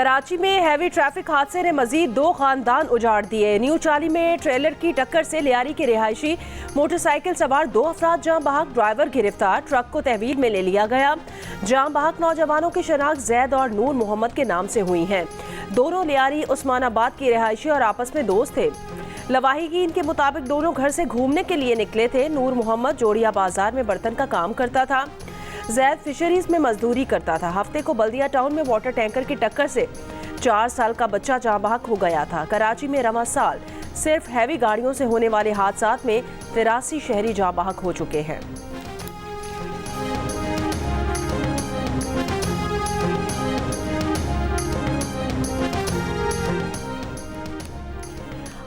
कराची में heavy traffic हादसे ने मजीद 2 खानदान उजाड़ दिए। न्यू चाली में ट्रेलर की टक्कर से लियारी के रिहायशी मोटरसाइकिल सवार 2 अफराद जाम बहक, ड्राइवर गिरफ्तार। ट्रक को तहवील में ले लिया गया। जाम बहक नौजवानों की शनाख्त जैद और नूर मोहम्मद के नाम से हुई है। दोनों लियारी उस्मानाबाद की रिहायशी और आपस में दोस्त थे। लवाहिकीन के मुताबिक दोनों घर से घूमने के लिए निकले थे। नूर मोहम्मद जोड़िया बाजार में बर्तन का काम करता था। जैद फिशरीज में मजदूरी करता था। हफ्ते को बल्दिया टाउन में वाटर टैंकर की टक्कर से 4 साल का बच्चा जाँ बहक हो गया था। कराची में रवा साल सिर्फ हैवी गाड़ियों से होने वाले हादसात में 83 शहरी जाँ बहक हो चुके हैं।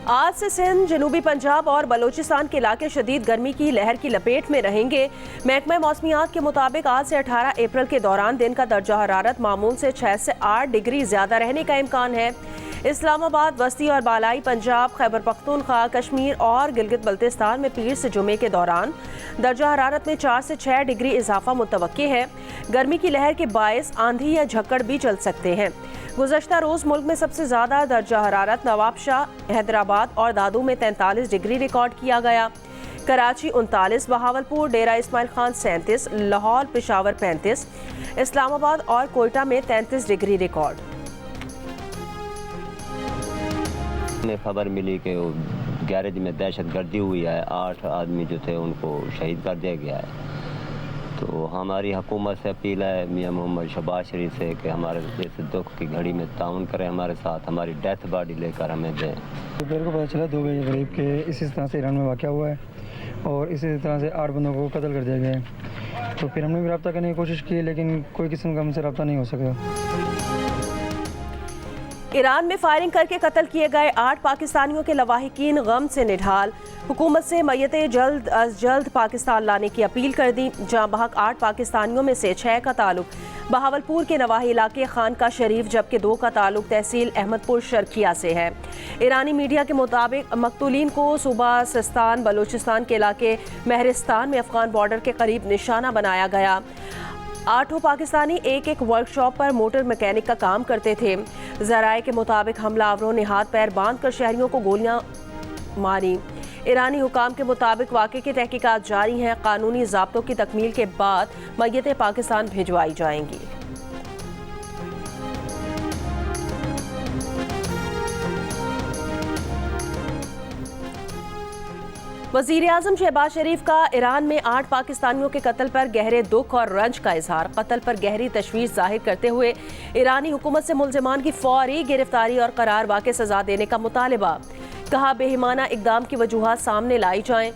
आज से सिंध, जनूबी पंजाब और बलोचिस्तान के इलाके शदीद गर्मी की लहर की लपेट में रहेंगे। महकमा मौसमियात के मुताबिक आज से 18 अप्रैल के दौरान दिन का दर्जा हरारत मामूल से 6 से 8 डिग्री ज्यादा रहने का इम्कान है। इस्लामाबाद, वस्ती और बालाई पंजाब, खैबर पख्तूनख्वा, कश्मीर और गिलगित बल्तिस्तान में पीर से जुमे के दौरान दर्जा हरारत में 4 से 6 डिग्री इजाफा मुतवक्की है। गर्मी की लहर के बायस आंधी या झक्कड़ भी चल सकते हैं। गुज़श्ता रोज़ मुल्क में सबसे ज़्यादा दर्जा हरारत नवाबशाह, हैदराबाद और दादू में 43 डिग्री रिकॉर्ड किया गया। कराची 39, बहावलपुर, डेरा इस्माइल खान 37, लाहौर पेशावर 35, इस्लामाबाद और कोयटा में 33 डिग्री रिकॉर्ड। हमें खबर मिली कि गैरेज में दहशत गर्दी हुई है। 8 आदमी जो थे उनको शहीद कर दिया गया है। तो हमारी हुकूमत से अपील है मियां मोहम्मद शहबाज शरीफ से कि हमारे जैसे दुख की घड़ी में ताउन करें, हमारे साथ हमारी डेथ बॉडी लेकर हमें दें। दोपहर को पता चला 2 बजे करीब के इसी तरह से ईरान में वाक़या हुआ है और इसी तरह से 8 बंदों को कत्ल कर दिया गया है। तो फिर हमने भी रब्ता करने की कोशिश की, लेकिन कोई किस्म का हमसे रब्ता नहीं हो सका। ईरान में फायरिंग करके कत्ल किए गए 8 पाकिस्तानियों के लवाहिकीन गम से निढाल। हुकूमत से मय्यतें जल्द अज जल्द पाकिस्तान लाने की अपील कर दी। जहां बहक 8 पाकिस्तानियों में से 6 का ताल्लुक बहावलपुर के नवाही इलाके खानका शरीफ, जबकि 2 का ताल्लुक तहसील अहमदपुर शर्खिया से है। ईरानी मीडिया के मुताबिक मकतूलीन को सूबा सिस्तान बलोचिस्तान के इलाके महरिस्तान में अफगान बॉर्डर के करीब निशाना बनाया गया। 8 पाकिस्तानी एक वर्कशॉप पर मोटर मैकेनिक का काम करते थे। ज़राए के मुताबिक हमलावरों ने हाथ पैर बांध कर शहरियों को गोलियां मारी। ईरानी हुकाम के मुताबिक वाक़े की तहकीकात जारी हैं। कानूनी ज़ाब्तों की तकमील के बाद मय्यतें पाकिस्तान भिजवाई जाएंगी। वज़ीर आज़म शहबाज शरीफ का ईरान में 8 पाकिस्तानियों के कत्ल पर गहरे दुख और रंज का इजहार। कत्ल पर गहरी तशवीश जाहिर करते हुए ईरानी हुकूमत से मुल्ज़िमान की फौरी गिरफ्तारी और करार वाक़ई सज़ा देने का मुतालबा। कहा, बेईमाना इक़दाम की वजूहात सामने लाई जाएं।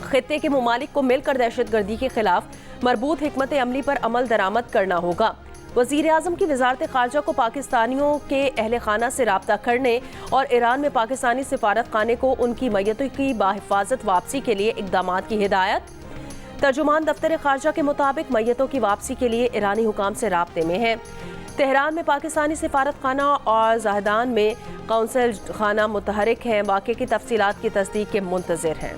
खित्ते के मुमालिक को मिलकर दहशतगर्दी के खिलाफ मरबूत हिकमत अमली पर अमल दरामद करना होगा। वज़ीर आज़म की वज़ारत ख़ारजा को पाकिस्तानियों के अहले खाना से राब्ता करने और ईरान में पाकिस्तानी सिफारत खाने को उनकी मय्यतों की बाहिफाजत वापसी के लिए इक़दामात की हिदायत। तर्जुमान दफ्तर ख़ारजा के मुताबिक मय्यतों की वापसी के लिए ईरानी हुकाम से राब्ते में है। तेहरान में पाकिस्तानी सिफारत खाना और ज़ाहदान में कौंसल खाना मुतहरिक हैं। वाक़े की तफसीलात की तस्दीक के मुंतज़िर हैं।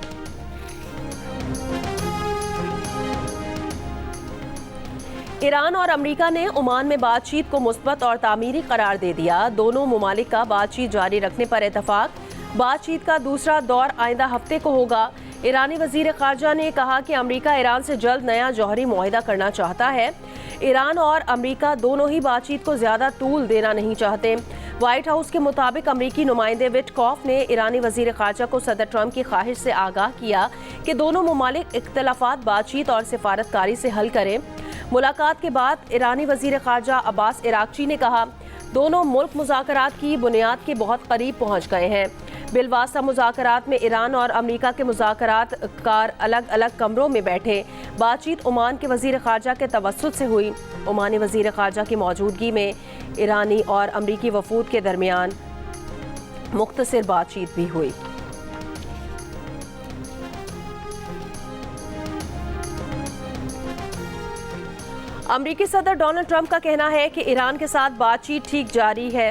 ईरान और अमेरिका ने ओमान में बातचीत को मुस्बत और तामीरी करार दे दिया। दोनों मुमालिक का बातचीत जारी रखने पर इतफाक। बातचीत का दूसरा दौर आइंदा हफ्ते को होगा। ईरानी वज़ीर ख़ारजा ने कहा कि अमेरिका ईरान से जल्द नया जौहरी मुआहिदा करना चाहता है। ईरान और अमेरिका दोनों ही बातचीत को ज़्यादा तूल देना नहीं चाहते। व्हाइट हाउस के मुताबिक अमेरिकी नुमाइंदे विटकॉफ ने ईरानी वज़ीर ख़ारजा को सदर ट्रंप की ख्वाहिश से आगाह किया कि दोनों मुमालिक इख्तलाफात बातचीत और सिफारतकारी से हल करें। मुलाकात के बाद ईरानी वज़ीर ख़ारजा अब्बास इराक़ची ने कहा, दोनों मुल्क मुज़ाकरात की बुनियाद के बहुत करीब पहुँच गए हैं। बिलवास्ता मुज़ाकरात में ईरान और अमेरिका के मुज़ाकरात कार अलग अलग कमरों में बैठे। बातचीत ओमान के वज़ीर ख़ारजा के तवस्सुत से हुई। ओमानी वज़ीर ख़ारजा की मौजूदगी में ईरानी और अमेरिकी वफूद के दरमियान मुख्तसर बातचीत भी हुई। अमेरिकी सदर डोनाल्ड ट्रंप का कहना है कि ईरान के साथ बातचीत ठीक जारी है।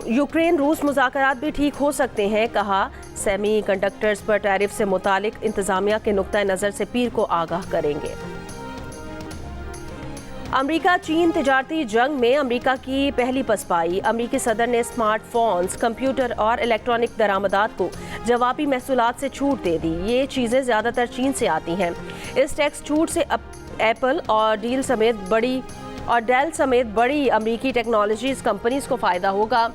यूक्रेन रूस मुज़ाकरात भी ठीक हो सकते हैं। कहा, सेमी कंडक्टर्स पर टैरिफ से मुतालिक इंतजामिया के नुक्ता नज़र से पीर को आगाह करेंगे। अमेरिका चीन तिजारती जंग में अमेरिका की पहली पसपाई। अमेरिकी सदर ने स्मार्टफोन्स, कंप्यूटर और इलेक्ट्रॉनिक दरामदात को जवाबी महसूलात से छूट दे दी। ये चीज़ें ज़्यादातर चीन से आती हैं। इस टैक्स छूट से एप्पल और डेल समेत बड़ी अमेरिकी टेक्नोलॉजीज कंपनीज को फ़ायदा होगा।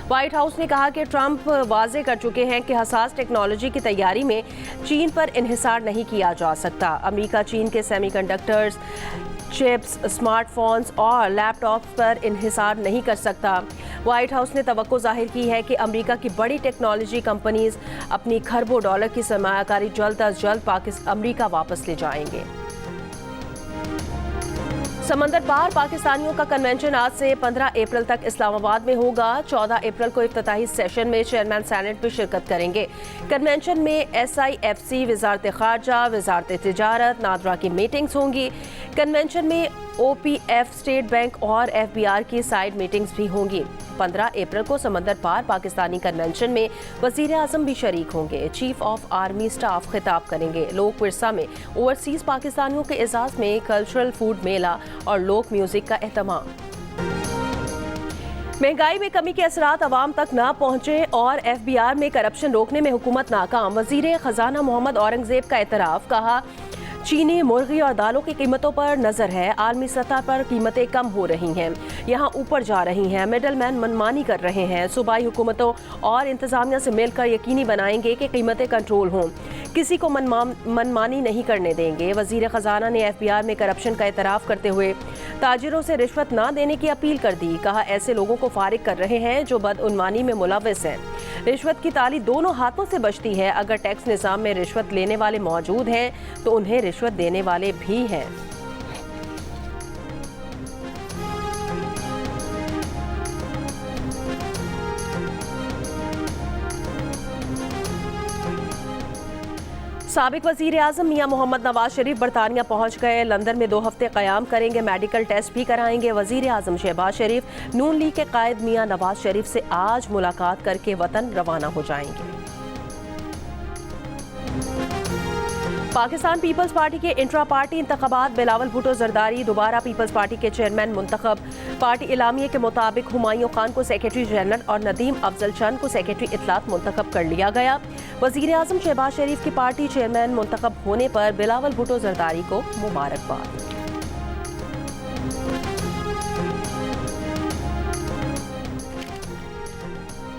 व्हाइट हाउस ने कहा कि ट्रंप वाजे कर चुके हैं कि हसास टेक्नोलॉजी की तैयारी में चीन पर इन्हिसार नहीं किया जा सकता। अमेरिका चीन के सेमीकंडक्टर्स, चिप्स, स्मार्टफोन्स और लैपटॉप्स पर इन्हिसार नहीं कर सकता। व्हाइट हाउस ने तवक्को जाहिर की है कि अमेरिका की बड़ी टेक्नोलॉजी कंपनीज अपनी खरबों डॉलर की सरमायाकारी जल्द अज जल्द अमेरिका वापस ले जाएंगे। समंदर पार पाकिस्तानियों का कन्वेंशन आज से 15 अप्रैल तक इस्लामाबाद में होगा। 14 अप्रैल को इफ्तिताही सेशन में चेयरमैन सेनेट भी शिरकत करेंगे। कन्वेंशन में SIFC, वजारत खारजा, वजारत तिजारत, नादरा की मीटिंग्स होंगी। कन्वेंशन में OPF, स्टेट बैंक और FBR की साइड मीटिंग्स भी होंगी। 15 अप्रैल को समंदर पार पाकिस्तानी कन्वेंशन में वजीर आजम भी शरीक होंगे। चीफ ऑफ आर्मी स्टाफ खिताब करेंगे। लोक विरसा में ओवरसीज पाकिस्तानियों के एजाज में कल्चरल फूड मेला और लोक म्यूजिक का एहतमाम। महंगाई में कमी के असरात अवाम तक न पहुंचे और FBR में करप्शन रोकने में हुकूमत नाकाम। वजीर खजाना मोहम्मद औरंगजेब का एतराफ। कहा, चीनी, मुर्गी और दालों की कीमतों पर नजर है। आलमी सतह पर कीमतें कम हो रही हैं, यहाँ ऊपर जा रही हैं। मिडल मैन मनमानी कर रहे हैं। सूबाई हुकूमतों और इंतजामिया से मिलकर यकीनी बनाएंगे कि कीमतें कंट्रोल हों। किसी को मनमानी नहीं करने देंगे। वजीर खजाना ने FBR में करप्शन का एतराफ करते हुए ताजिरों से रिश्वत ना देने की अपील कर दी। कहा, ऐसे लोगों को फारिग कर रहे हैं जो बदउनवानी में मुलविस हैं। रिश्वत की ताली दोनों हाथों से बजती है। अगर टैक्स निज़ाम में रिश्वत लेने वाले मौजूद हैं तो उन्हें रिश्वत देने वाले भी हैं। साबिक वजीर आजम मियां मोहम्मद नवाज शरीफ बरतानिया पहुंच गए। लंदन में 2 हफ्ते क़याम करेंगे। मेडिकल टेस्ट भी कराएंगे। वजीर आजम शहबाज शरीफ नून लीग के कायद मियां नवाज शरीफ से आज मुलाकात करके वतन रवाना हो जाएंगे। पाकिस्तान पीपल्स पार्टी के इंट्रा पार्टी इंतखाबात, बिलावल भुट्टो जरदारी दोबारा पीपल्स पार्टी के चेयरमैन मुंतखब। पार्टी इलामिये के मुताबिक हुमायूं खान को सेक्रेटरी जनरल और नदीम अफजल चंद को सेक्रेटरी इत्तलात मुंतखब कर लिया गया। वजीर आजम शहबाज शरीफ की पार्टी चेयरमैन मुंतखब होने पर बिलावल भुट्टो जरदारी को मुबारकबाद।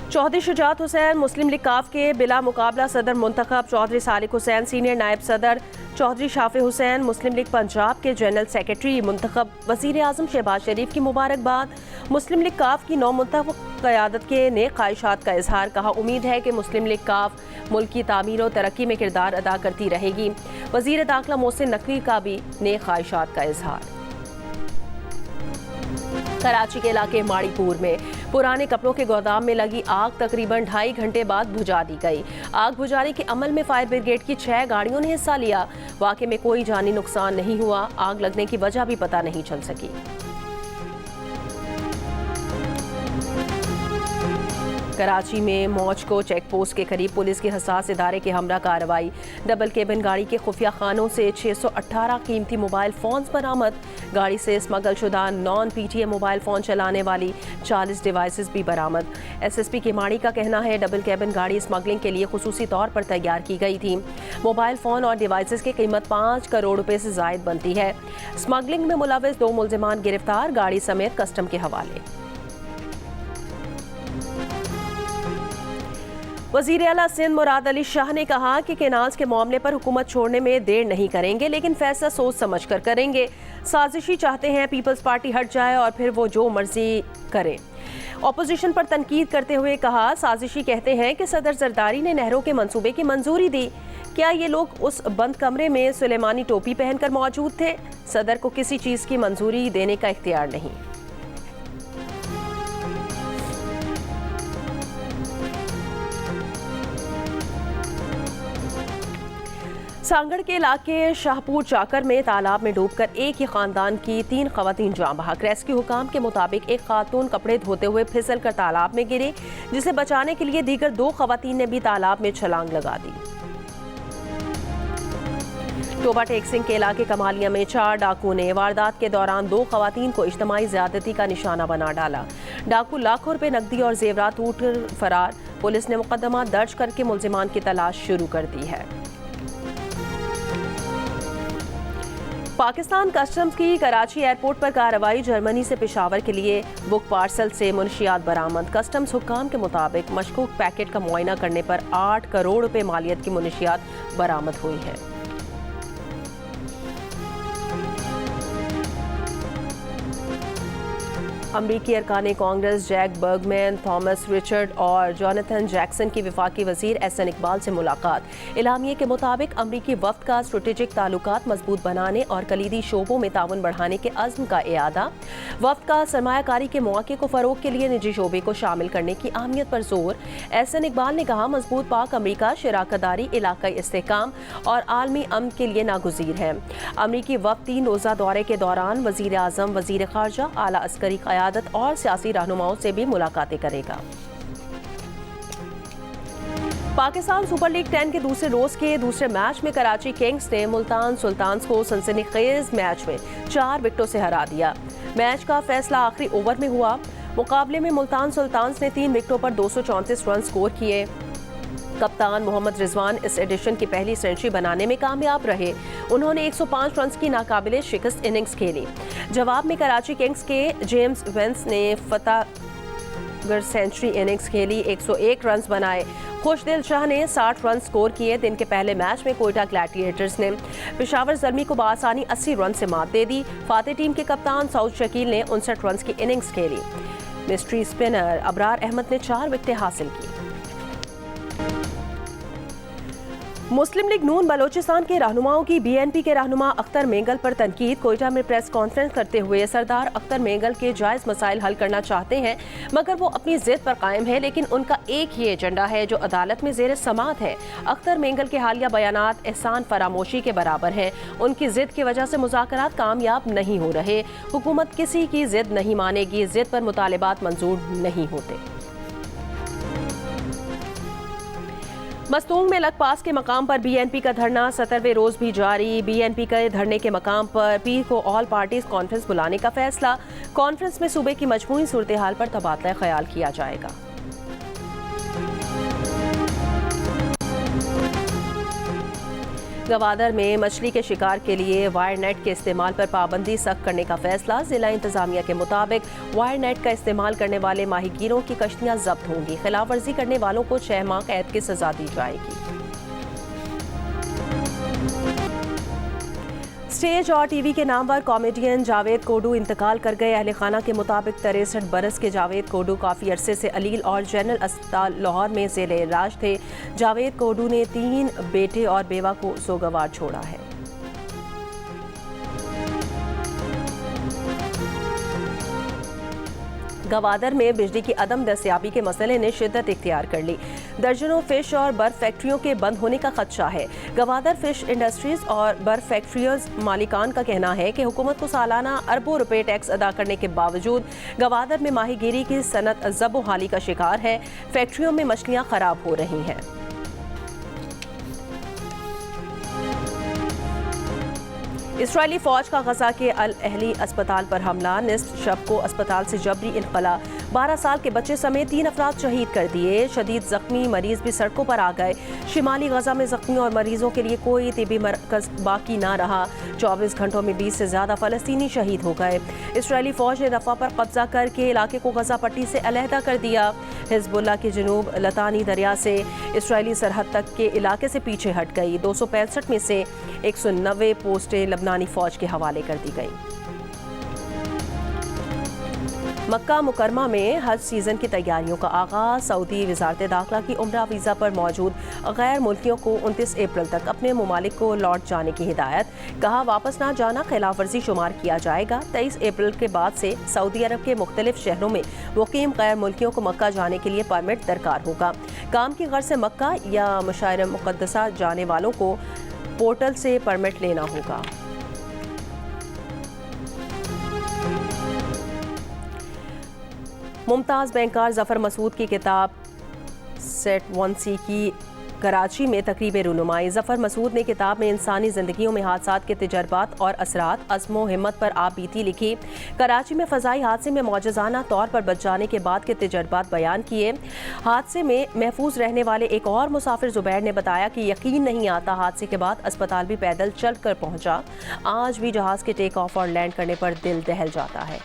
चौधरी शुजात हुसैन मुस्लिम लीग काफ के बिला मुकाबला सदर मुंतखब। चौधरी सालिक हुसैन सीनियर नायब सदर। चौधरी शाफी हुसैन मुस्लिम लीग पंजाब के जनरल सेक्रेटरी मुंतखब। वजीर आजम शहबाज शरीफ की मुबारकबाद। मुस्लिम लीग काफ की नौमुंतखब क़यादत के नेक ख्वाहिशात का इजहार। कहा, उम्मीद है कि मुस्लिम लीग काफ मुल्क की तामीर और तरक्की में किरदार अदा करती रहेगी। वजीर दाखिला मोहसिन नकवी का भी नेक ख्वाहिशात का इजहार। कराची के इलाके माड़ीपुर में पुराने कपड़ों के गोदाम में लगी आग तकरीबन 2.5 घंटे बाद बुझा दी गई। आग बुझाने के अमल में फायर ब्रिगेड की 6 गाड़ियों ने हिस्सा लिया। वाक़े में कोई जानी नुकसान नहीं हुआ। आग लगने की वजह भी पता नहीं चल सकी। कराची में मौजको चेक पोस्ट के करीब पुलिस के हसास इदारे के हमरा कार्रवाई। डबल केबिन गाड़ी के खुफिया खानों से 618 कीमती मोबाइल फ़ोन्स बरामद। गाड़ी से स्मगल शुदा नॉन PTA मोबाइल फ़ोन चलाने वाली 40 डिवाइसेस भी बरामद। SSP के माड़ी का कहना है डबल केबिन गाड़ी स्मगलिंग के लिए खुसूसी तौर पर तैयार की गई थी। मोबाइल फ़ोन और डिवाइसेस की कीमत 5 करोड़ रुपए से ज़ायद बनती है। स्मगलिंग में मुलविस 2 मुल्जिमान गिरफ्तार। गाड़ी समेत कस्टम के हवाले। वज़ीर आला सिंध मुराद अली शाह ने कहा कि केनाल्स के मामले पर हुकूमत छोड़ने में देर नहीं करेंगे, लेकिन फैसला सोच समझ कर करेंगे। साजिशी चाहते हैं पीपल्स पार्टी हट जाए और फिर वो जो मर्जी करे। अपोजिशन पर तनकीद करते हुए कहा, साजिशी कहते हैं कि सदर जरदारी ने नहरों के मंसूबे की मंजूरी दी। क्या ये लोग उस बंद कमरे में सुलेमानी टोपी पहनकर मौजूद थे? सदर को किसी चीज़ की मंजूरी देने का इख्तियार नहीं। सांगड़ के इलाके शाहपुर चाकर में तालाब में डूबकर एक ही खानदान की 3 खवातीन जाँ बहक। रेस्क्यू हुकाम के मुताबिक एक खातून कपड़े धोते हुए फिसल कर तालाब में गिरी, जिसे बचाने के लिए दीगर 2 खवातीन ने भी तालाब में छलांग लगा दी। टोबा टेक सिंह के इलाके कमालिया में 4 डाकू ने वारदात के दौरान 2 खवातीन को इज्तिमाई ज्यादती का निशाना बना डाला। डाकू लाखों रुपए नकदी और जेवरात लूट कर फरार। पुलिस ने मुकदमा दर्ज करके मुल्जिमान की तलाश शुरू कर दी है। पाकिस्तान कस्टम्स की कराची एयरपोर्ट पर कार्रवाई। जर्मनी से पेशावर के लिए बुक पार्सल से मुनशियात बरामद। कस्टम्स हुक्काम के मुताबिक मशकूक पैकेट का मुआयना करने पर 8 करोड़ रुपए मालियत की मुनशियात बरामद हुई है। अमरीकी अरकान Congress Jack Bergman, Thomas Richard और जोनाथन जैक्सन की वफाकी वजीर एहसन इकबाल से मुलाकात। इलामिये के मुताबिक अमरीकी वफ्द का स्ट्रेटेजिक ताल्लुकात मजबूत बनाने और कलीदी शोबों में ताउन बढ़ाने के अज़्म का इयादा। वफ्द का सरमायाकारी के मौके को फ़रोग के लिए निजी शोबे को शामिल करने की अहमियत पर जोर। एहसन इकबाल ने कहा, मजबूत पाक अमरीका शराकतदारी, इलाकाई इस्तेहकाम और आलमी अमन के लिए नागुज़ीर है। अमरीकी वफ्द 3 रोज़ा दौरे के दौरान वज़ीर आज़म, वज़ीर ख़ारजा, आला अस्करी क़यादत और सियासी रहनुमाओं से भी मुलाकातें करेगा। पाकिस्तान सुपर लीग 10 के दूसरे रोज के दूसरे मैच में कराची किंग्स ने मुल्तान सुल्तान्स को सनसनीखेज मैच में 4 विकेटों से हरा दिया। मैच का फैसला आखिरी ओवर में हुआ। मुकाबले में मुल्तान सुल्तान्स ने 3 विकेटों पर 234 रन स्कोर किए। कप्तान मोहम्मद रिजवान इस एडिशन की पहली सेंचुरी बनाने में कामयाब रहे। उन्होंने 105 रन की नाकाबिले शिकस्त इनिंग्स खेली। जवाब में कराची किंग्स के जेम्स वेंस ने फतहगढ़ सेंचुरी इनिंग्स खेली, 101 रन बनाए। खुशदिल शाह ने 60 रन स्कोर किए। दिन के पहले मैच में कोयटा ग्लैडिएटर्स ने पेशावर ज़ल्मी को बआसानी 80 रन से मात दे दी। फातेह टीम के कप्तान सऊद शकील ने 59 रन की इनिंग्स खेली। मिस्ट्री स्पिनर अबरार अहमद ने 4 विकेटें हासिल की। मुस्लिम लीग नून बलोचिस्तान के रहनुमाओं की बीएनपी के रहनुमा अख्तर मेंगल पर तनकीद। कोयटा में प्रेस कॉन्फ्रेंस करते हुए सरदार अख्तर मेंगल के जायज़ मसाइल हल करना चाहते हैं, मगर वो अपनी जिद पर कायम है, लेकिन उनका एक ही एजेंडा है जो अदालत में ज़ेर समाअत है। अख्तर मेंगल के हालिया बयानात एहसान फरामोशी के बराबर हैं। उनकी जिद की वजह से मुज़ाकरात कामयाब नहीं हो रहे। हुकूमत किसी की जिद नहीं मानेगी। जिद पर मुतालिबात मंजूर नहीं होते। मस्तूंग में लगपास के मकाम पर बीएनपी का धरना 17वें रोज भी जारी। बीएनपी के धरने के मकाम पर पीर को ऑल पार्टीज कॉन्फ्रेंस बुलाने का फैसला। कॉन्फ्रेंस में सूबे की मजमूई सूरत हाल पर तबादला ख्याल किया जाएगा। गवादर में मछली के शिकार के लिए वायर नेट के इस्तेमाल पर पाबंदी सख्त करने का फैसला। जिला इंतजामिया के मुताबिक वायर नेट का इस्तेमाल करने वाले माहीगीरों की कश्तियां जब्त होंगी। खिलाफ वर्जी करने वालों को 6 माह कैद की सजा दी जाएगी। स्टेज और टीवी के नामवर कॉमेडियन जावेद कोडू इंतकाल कर गए। अहले खाना के मुताबिक 63 बरस के जावेद कोडू काफ़ी अरसे से अलील और जनरल अस्पताल लाहौर में ज़ेरे इलाज थे। जावेद कोडू ने 3 बेटे और बेवा को सोगवार छोड़ा है। गवादर में बिजली की अदम दस्तयाबी के मसले ने शिद्दत इख्तियार कर ली। दर्जनों फिश और बर्फ फैक्ट्रियों के बंद होने का खदशा है। गवादर फिश इंडस्ट्रीज और बर्फ फैक्ट्रीज मालिकान का कहना है कि हुकूमत को सालाना अरबों रुपए टैक्स अदा करने के बावजूद गवादर में माहीगीरी की सनत ज़ब्त-ओ-हाली का शिकार है। फैक्ट्रियों में मछलियाँ खराब हो रही हैं। इसराइली फौज का गजा के अल अहली अस्पताल पर हमला। निस्फ शब को अस्पताल से जबरी इनकला। 12 साल के बच्चे समेत 3 अफराद शहीद कर दिए। शदीद जख्मी मरीज भी सड़कों पर आ गए। शिमाली गजा में जख्मी और मरीजों के लिए कोई तिबी मरकज बाकी ना रहा। 24 घंटों में 20 से ज़्यादा फ़लस्तीनी शहीद हो गए। इसराइली फौज ने रफ़ा पर कब्जा करके इलाके को गजा पट्टी से अलहदा कर दिया। हिज़्बुल्लाह की जनूब लतानी दरिया से इसराइली सरहद तक के इलाके से पीछे हट गई। 265 में से 190 पोस्टें लबनानी फौज के हवाले कर दी गई। मक्का मुकरमा में हज सीज़न की तैयारियों का आगाज़। सऊदी वज़ारत दाखिला की उम्रा वीज़ा पर मौजूद गैर मुल्कियों को 29 अप्रैल तक अपने ममालिक को लौट जाने की हिदायत। कहा, वापस ना जाना खिलाफ वर्जी शुमार किया जाएगा। 23 अप्रैल के बाद से सऊदी अरब के मुख्तलिफ शहरों में मुकीम गैर मुल्कियों को मक्का जाने के लिए परमिट दरकार होगा। काम की गर्ज से मक्का या मशाइर मुक़द्दसा जाने वालों को पोर्टल से परमिट लेना होगा। मुमताज़ बैंकार ज़फ़र मसूद की किताब सेट 1C की कराची में तकरीब रुनुमाई। जफर मसूद ने किताब में इंसानी जिंदगियों में हादसात के तजर्बात और असरात, अज़्म व हिम्मत पर आप बीती लिखी। कराची में फ़ज़ाई हादसे में मौजज़ाना तौर पर बच जाने के बाद के तजर्बात बयान किए। हादसे में महफूज रहने वाले एक और मुसाफिर ज़ुबैर ने बताया कि यकीन नहीं आता हादसे के बाद अस्पताल भी पैदल चल कर पहुँचा। आज भी जहाज़ के टेक ऑफ और लैंड करने पर दिल दहल जाता है।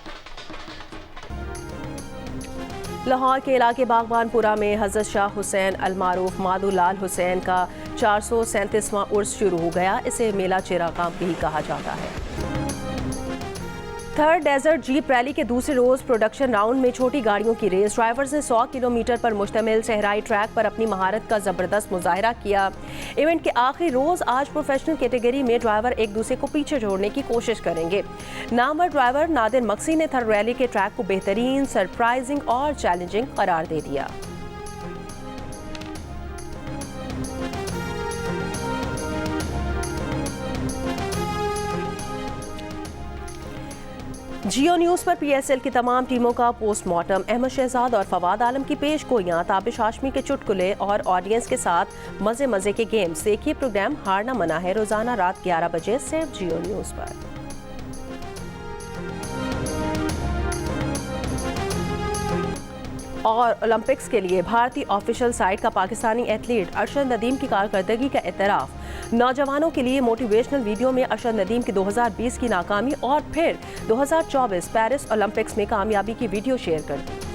लाहौर के इलाके बागबानपुरा में हज़रत शाह हुसैन अलमारूफ मादू लाल हुसैन का 437वां उर्स शुरू हो गया। इसे मेला चिरागां भी कहा जाता है। थर्ड डेजर्ट जीप रैली के दूसरे रोज प्रोडक्शन राउंड में छोटी गाड़ियों की रेस। ड्राइवर्स ने 100 किलोमीटर पर मुश्तमिल सहराई ट्रैक पर अपनी महारत का जबरदस्त मुजाहिरा किया। इवेंट के आखिरी रोज आज प्रोफेशनल कैटेगरी में ड्राइवर एक दूसरे को पीछे छोड़ने की कोशिश करेंगे। नामवर ड्राइवर नादिर मक्सी ने थर्ड रैली के ट्रैक को बेहतरीन, सरप्राइजिंग और चैलेंजिंग करार दे दिया। जियो न्यूज़ पर पीएसएल की तमाम टीमों का पोस्टमार्टम। अहमद शहजाद और फवाद आलम की पेशगोइयां, ताबिश हाशमी के चुटकुले और ऑडियंस के साथ मजे मजे के गेम्स। देखिए प्रोग्राम हारना मना है रोजाना रात 11 बजे सिर्फ जियो न्यूज़ पर। और ओलंपिक्स के लिए भारतीय ऑफिशियल साइट का पाकिस्तानी एथलीट अरशद नदीम की कारकर्दगी का एतराफ़। नौजवानों के लिए मोटिवेशनल वीडियो में अरशद नदीम की 2020 की नाकामी और फिर 2024 पेरिस ओलंपिक्स में कामयाबी की वीडियो शेयर कर दी।